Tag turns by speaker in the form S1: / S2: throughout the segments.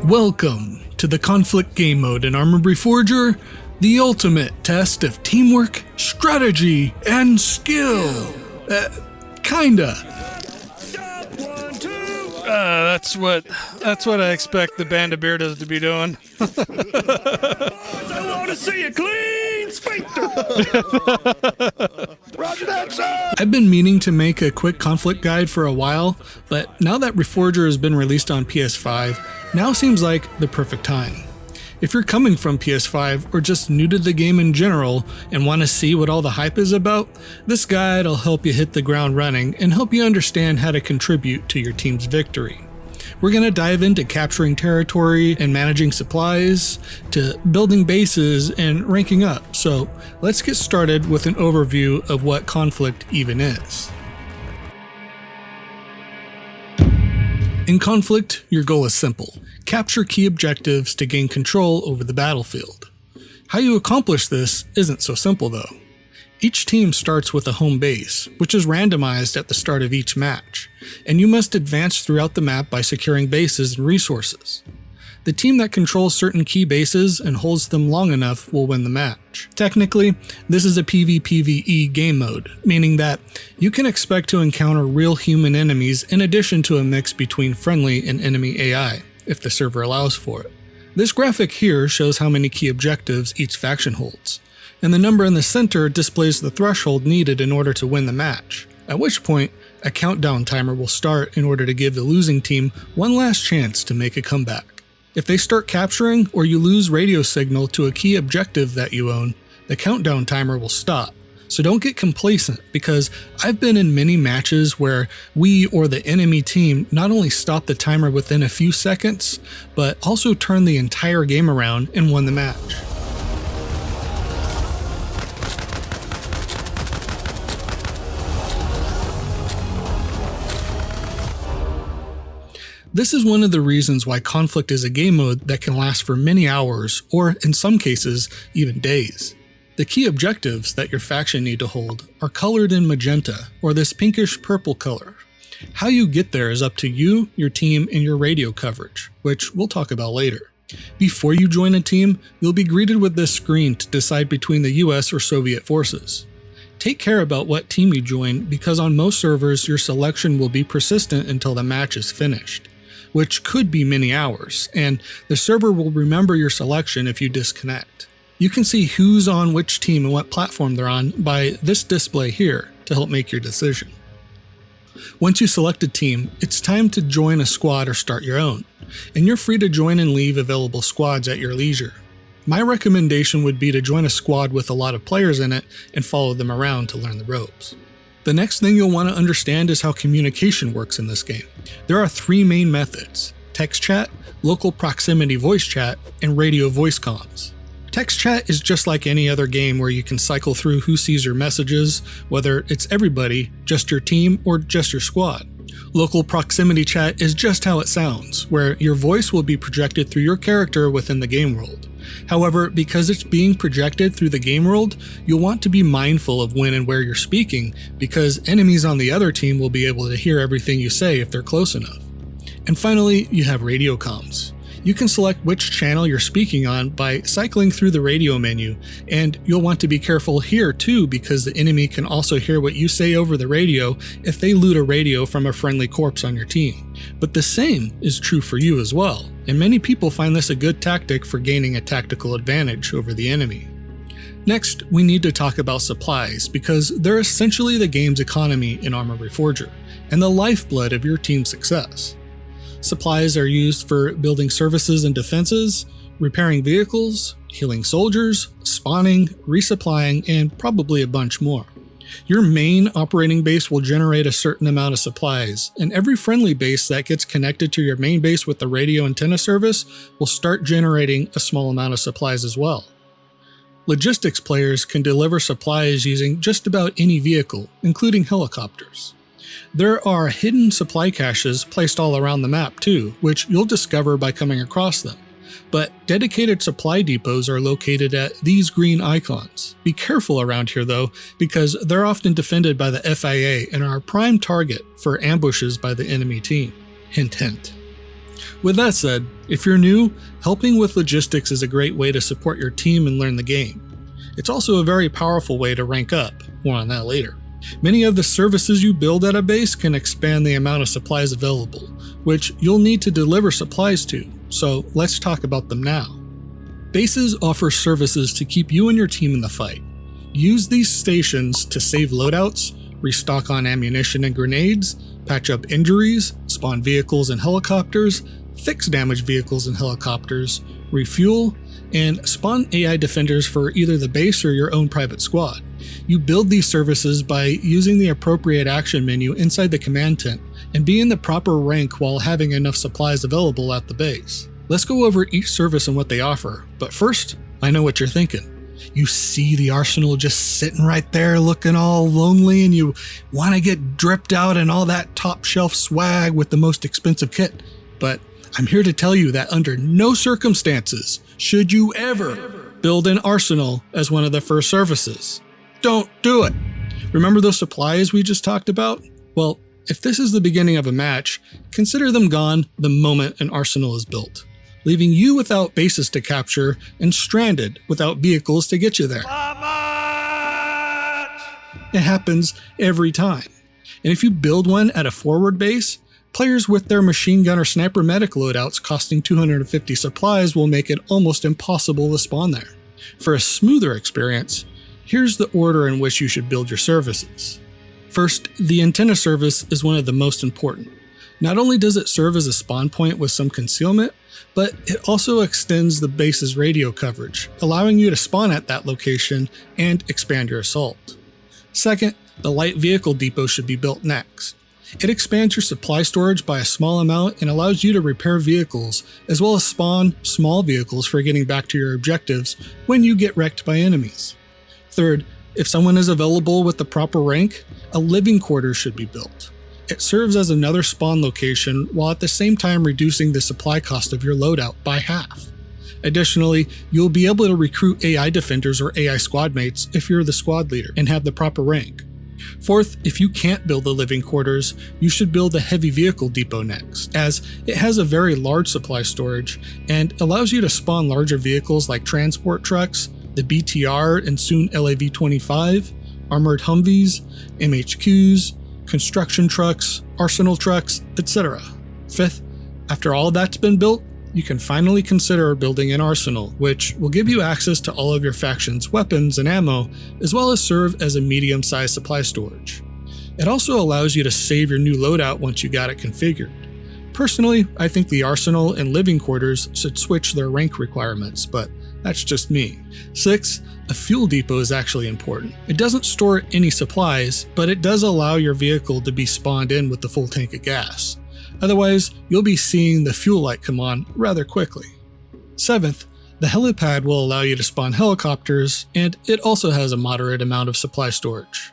S1: Welcome to the Conflict Game Mode in Arma Reforger, the ultimate test of teamwork, strategy, and skill. Kinda.
S2: That's what I expect the band of beardos to be doing.
S3: I want to see a clean sphincter. Roger that, sir.
S1: I've been meaning to make a quick conflict guide for a while, but now that Reforger has been released on PS5, now seems like the perfect time. If you're coming from PS5 or just new to the game in general and want to see what all the hype is about, this guide will help you hit the ground running and help you understand how to contribute to your team's victory. We're going to dive into capturing territory and managing supplies, to building bases and ranking up, so let's get started with an overview of what conflict even is. In conflict, your goal is simple. Capture key objectives to gain control over the battlefield. How you accomplish this isn't so simple though. Each team starts with a home base, which is randomized at the start of each match, and you must advance throughout the map by securing bases and resources. The team that controls certain key bases and holds them long enough will win the match. Technically, this is a PvPvE game mode, meaning that you can expect to encounter real human enemies in addition to a mix between friendly and enemy AI, if the server allows for it. This graphic here shows how many key objectives each faction holds, and the number in the center displays the threshold needed in order to win the match, at which point a countdown timer will start in order to give the losing team one last chance to make a comeback. If they start capturing or you lose radio signal to a key objective that you own, the countdown timer will stop. So don't get complacent, because I've been in many matches where we or the enemy team not only stopped the timer within a few seconds, but also turned the entire game around and won the match. This is one of the reasons why conflict is a game mode that can last for many hours, or in some cases, even days. The key objectives that your faction need to hold are colored in magenta, or this pinkish purple color. How you get there is up to you, your team, and your radio coverage, which we'll talk about later. Before you join a team, you'll be greeted with this screen to decide between the US or Soviet forces. Take care about what team you join, because on most servers your selection will be persistent until the match is finished, which could be many hours, and the server will remember your selection if you disconnect. You can see who's on which team and what platform they're on by this display here to help make your decision. Once you select a team, it's time to join a squad or start your own, and you're free to join and leave available squads at your leisure. My recommendation would be to join a squad with a lot of players in it and follow them around to learn the ropes. The next thing you'll want to understand is how communication works in this game. There are three main methods: text chat, local proximity voice chat, and radio voice comms. Text chat is just like any other game where you can cycle through who sees your messages, whether it's everybody, just your team, or just your squad. Local proximity chat is just how it sounds, where your voice will be projected through your character within the game world. However, because it's being projected through the game world, you'll want to be mindful of when and where you're speaking, because enemies on the other team will be able to hear everything you say if they're close enough. And finally, you have radio comms. You can select which channel you're speaking on by cycling through the radio menu, and you'll want to be careful here too, because the enemy can also hear what you say over the radio if they loot a radio from a friendly corpse on your team. But the same is true for you as well, and many people find this a good tactic for gaining a tactical advantage over the enemy. Next, we need to talk about supplies, because they're essentially the game's economy in Arma Reforger, and the lifeblood of your team's success. Supplies are used for building services and defenses, repairing vehicles, healing soldiers, spawning, resupplying, and probably a bunch more. Your main operating base will generate a certain amount of supplies, and every friendly base that gets connected to your main base with the radio antenna service will start generating a small amount of supplies as well. Logistics players can deliver supplies using just about any vehicle, including helicopters. There are hidden supply caches placed all around the map too, which you'll discover by coming across them. But dedicated supply depots are located at these green icons. Be careful around here though, because they're often defended by the FIA and are a prime target for ambushes by the enemy team. Hint hint. With that said, if you're new, helping with logistics is a great way to support your team and learn the game. It's also a very powerful way to rank up, more on that later. Many of the services you build at a base can expand the amount of supplies available, which you'll need to deliver supplies to, so let's talk about them now. Bases offer services to keep you and your team in the fight. Use these stations to save loadouts, restock on ammunition and grenades, patch up injuries, spawn vehicles and helicopters, fix damaged vehicles and helicopters, refuel, and spawn AI defenders for either the base or your own private squad. You build these services by using the appropriate action menu inside the command tent and be in the proper rank while having enough supplies available at the base. Let's go over each service and what they offer, but first, I know what you're thinking. You see the arsenal just sitting right there looking all lonely and you want to get dripped out in all that top shelf swag with the most expensive kit, but I'm here to tell you that under no circumstances should you ever build an arsenal as one of the first services. Don't do it. Remember those supplies we just talked about? Well, if this is the beginning of a match, consider them gone the moment an arsenal is built, leaving you without bases to capture and stranded without vehicles to get you there. It happens every time. And if you build one at a forward base, players with their machine gun or sniper medic loadouts costing 250 supplies will make it almost impossible to spawn there. For a smoother experience, here's the order in which you should build your services. First, the antenna service is one of the most important. Not only does it serve as a spawn point with some concealment, but it also extends the base's radio coverage, allowing you to spawn at that location and expand your assault. Second, the light vehicle depot should be built next. It expands your supply storage by a small amount and allows you to repair vehicles, as well as spawn small vehicles for getting back to your objectives when you get wrecked by enemies. Third, if someone is available with the proper rank, a living quarters should be built. It serves as another spawn location while at the same time reducing the supply cost of your loadout by half. Additionally, you'll be able to recruit AI defenders or AI squad mates if you're the squad leader and have the proper rank. Fourth, if you can't build the living quarters, you should build the heavy vehicle depot next, as it has a very large supply storage and allows you to spawn larger vehicles like transport trucks, the BTR and soon LAV-25, armored Humvees, MHQs, construction trucks, arsenal trucks, etc. Fifth, after all that's been built, you can finally consider building an arsenal, which will give you access to all of your faction's weapons and ammo, as well as serve as a medium-sized supply storage. It also allows you to save your new loadout once you got it configured. Personally, I think the arsenal and living quarters should switch their rank requirements, but that's just me. 6. A fuel depot is actually important. It doesn't store any supplies, but it does allow your vehicle to be spawned in with the full tank of gas. Otherwise, you'll be seeing the fuel light come on rather quickly. 7th, the helipad will allow you to spawn helicopters, and it also has a moderate amount of supply storage.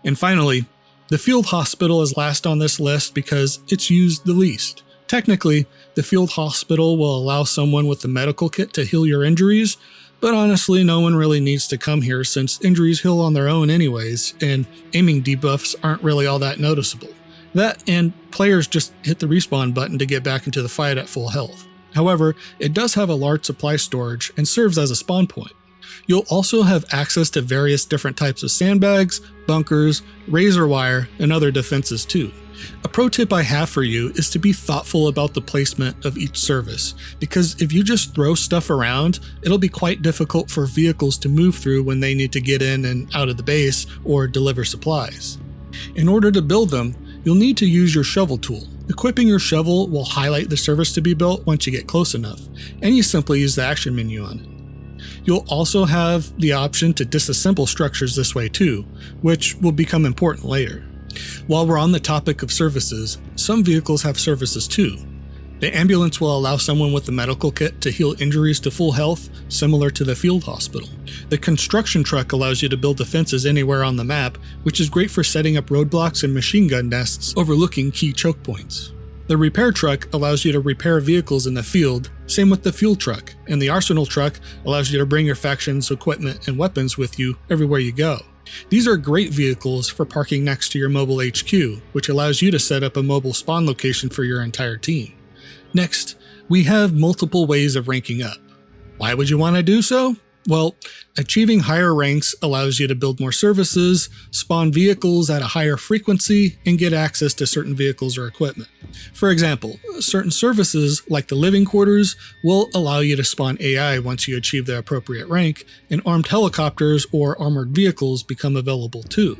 S1: And finally, the field hospital is last on this list because it's used the least. Technically, the field hospital will allow someone with the medical kit to heal your injuries, but honestly, no one really needs to come here since injuries heal on their own anyways, and aiming debuffs aren't really all that noticeable. That and players just hit the respawn button to get back into the fight at full health. However, it does have a large supply storage and serves as a spawn point. You'll also have access to various different types of sandbags, bunkers, razor wire, and other defenses too. A pro tip I have for you is to be thoughtful about the placement of each service, because if you just throw stuff around, it'll be quite difficult for vehicles to move through when they need to get in and out of the base or deliver supplies. In order to build them, you'll need to use your shovel tool. Equipping your shovel will highlight the service to be built once you get close enough, and you simply use the action menu on it. You'll also have the option to disassemble structures this way too, which will become important later. While we're on the topic of services, some vehicles have services too. The ambulance will allow someone with the medical kit to heal injuries to full health, similar to the field hospital. The construction truck allows you to build defenses anywhere on the map, which is great for setting up roadblocks and machine gun nests overlooking key choke points. The repair truck allows you to repair vehicles in the field, same with the fuel truck, and the arsenal truck allows you to bring your faction's equipment and weapons with you everywhere you go. These are great vehicles for parking next to your mobile HQ, which allows you to set up a mobile spawn location for your entire team. Next, we have multiple ways of ranking up. Why would you want to do so? Well, achieving higher ranks allows you to build more services, spawn vehicles at a higher frequency, and get access to certain vehicles or equipment. For example, certain services, like the living quarters, will allow you to spawn AI once you achieve the appropriate rank, and armed helicopters or armored vehicles become available too.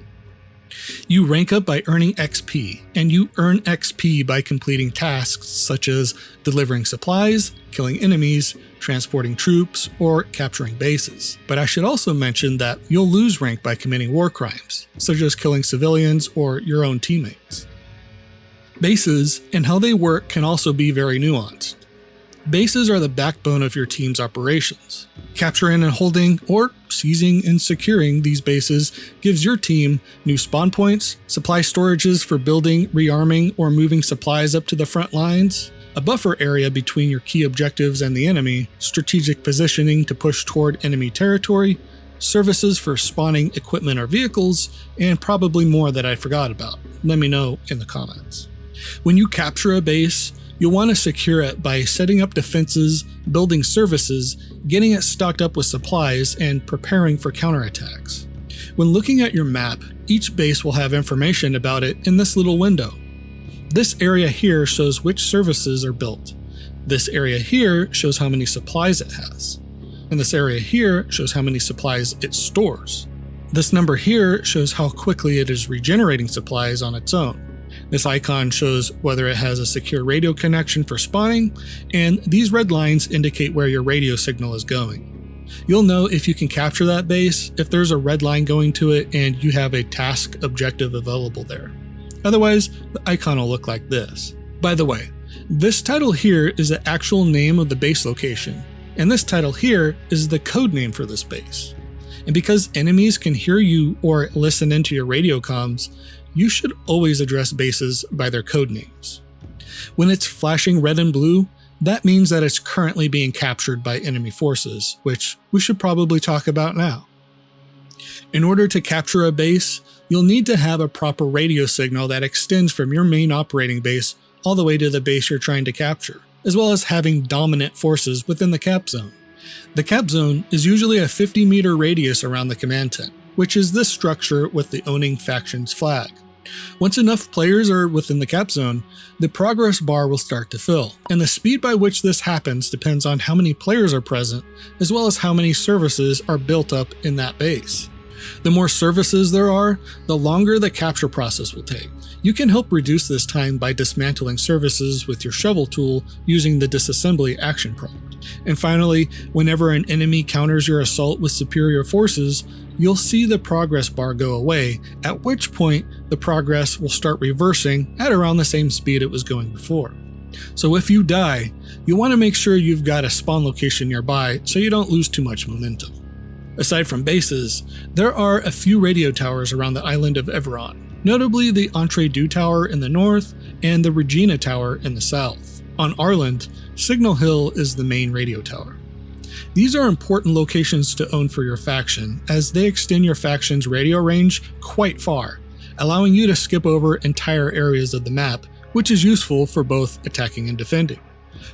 S1: You rank up by earning XP, and you earn XP by completing tasks such as delivering supplies, killing enemies, transporting troops, or capturing bases. But I should also mention that you'll lose rank by committing war crimes, such as killing civilians or your own teammates. Bases and how they work can also be very nuanced. Bases are the backbone of your team's operations. Capturing and holding, or seizing and securing these bases gives your team new spawn points, supply storages for building, rearming, or moving supplies up to the front lines, a buffer area between your key objectives and the enemy, strategic positioning to push toward enemy territory, services for spawning equipment or vehicles, and probably more that I forgot about. Let me know in the comments. When you capture a base, you'll want to secure it by setting up defenses, building services, getting it stocked up with supplies, and preparing for counterattacks. When looking at your map, each base will have information about it in this little window. This area here shows which services are built. This area here shows how many supplies it has. And this area here shows how many supplies it stores. This number here shows how quickly it is regenerating supplies on its own. This icon shows whether it has a secure radio connection for spawning, and these red lines indicate where your radio signal is going. You'll know if you can capture that base if there's a red line going to it and you have a task objective available there. Otherwise, the icon will look like this. By the way, this title here is the actual name of the base location, and this title here is the code name for this base. And because enemies can hear you or listen into your radio comms, you should always address bases by their code names. When it's flashing red and blue, that means that it's currently being captured by enemy forces, which we should probably talk about now. In order to capture a base, you'll need to have a proper radio signal that extends from your main operating base all the way to the base you're trying to capture, as well as having dominant forces within the cap zone. The cap zone is usually a 50-meter radius around the command tent, which is this structure with the owning faction's flag. Once enough players are within the cap zone, the progress bar will start to fill, and the speed by which this happens depends on how many players are present, as well as how many services are built up in that base. The more services there are, the longer the capture process will take. You can help reduce this time by dismantling services with your shovel tool using the disassembly action prompt. And finally, whenever an enemy counters your assault with superior forces, you'll see the progress bar go away, at which point the progress will start reversing at around the same speed it was going before. So if you die, you want to make sure you've got a spawn location nearby so you don't lose too much momentum. Aside from bases, there are a few radio towers around the island of Everon, notably the Entre Deux Tower in the north and the Regina Tower in the south. On Arland, Signal Hill is the main radio tower. These are important locations to own for your faction, as they extend your faction's radio range quite far, allowing you to skip over entire areas of the map, which is useful for both attacking and defending.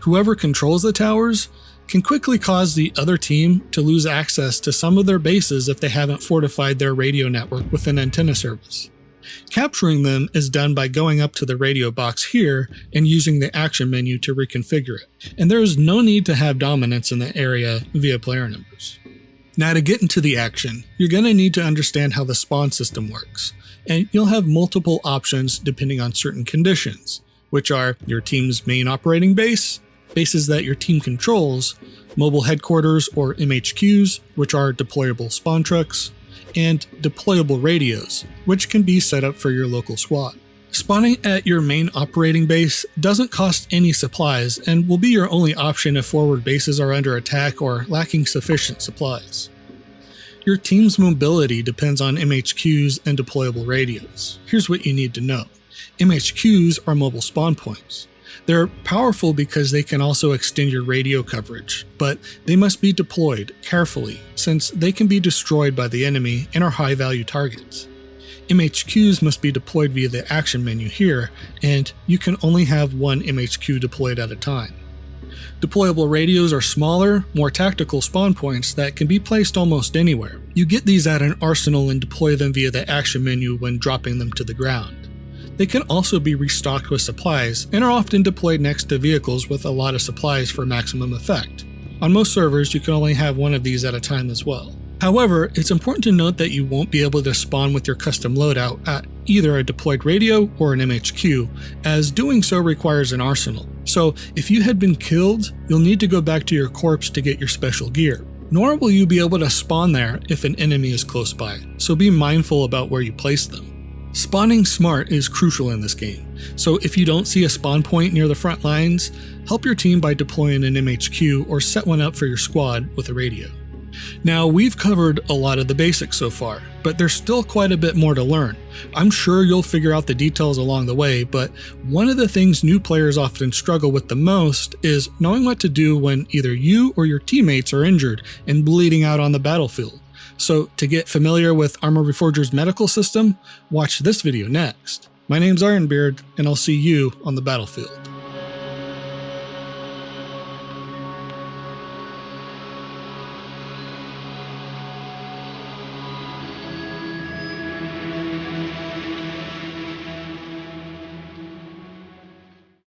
S1: Whoever controls the towers can quickly cause the other team to lose access to some of their bases if they haven't fortified their radio network with an antenna service. Capturing them is done by going up to the radio box here and using the action menu to reconfigure it, and there is no need to have dominance in the area via player numbers. Now to get into the action, you're going to need to understand how the spawn system works, and you'll have multiple options depending on certain conditions, which are your team's main operating base, bases that your team controls, mobile headquarters or MHQs, which are deployable spawn trucks, and deployable radios, which can be set up for your local squad. Spawning at your main operating base doesn't cost any supplies and will be your only option if forward bases are under attack or lacking sufficient supplies. Your team's mobility depends on MHQs and deployable radios. Here's what you need to know. MHQs are mobile spawn points. They're powerful because they can also extend your radio coverage, but they must be deployed carefully since they can be destroyed by the enemy and are high-value targets. MHQs must be deployed via the action menu here, and you can only have one MHQ deployed at a time. Deployable radios are smaller, more tactical spawn points that can be placed almost anywhere. You get these at an arsenal and deploy them via the action menu when dropping them to the ground. They can also be restocked with supplies and are often deployed next to vehicles with a lot of supplies for maximum effect. On most servers, you can only have one of these at a time as well. However, it's important to note that you won't be able to spawn with your custom loadout at either a deployed radio or an MHQ, as doing so requires an arsenal. So if you had been killed, you'll need to go back to your corpse to get your special gear. Nor will you be able to spawn there if an enemy is close by, so be mindful about where you place them. Spawning smart is crucial in this game, so if you don't see a spawn point near the front lines, help your team by deploying an MHQ or set one up for your squad with a radio. Now, we've covered a lot of the basics so far, but there's still quite a bit more to learn. I'm sure you'll figure out the details along the way, but one of the things new players often struggle with the most is knowing what to do when either you or your teammates are injured and bleeding out on the battlefield. So to get familiar with Arma Reforger's medical system, watch this video next. My name's Ironbeard, and I'll see you on the battlefield.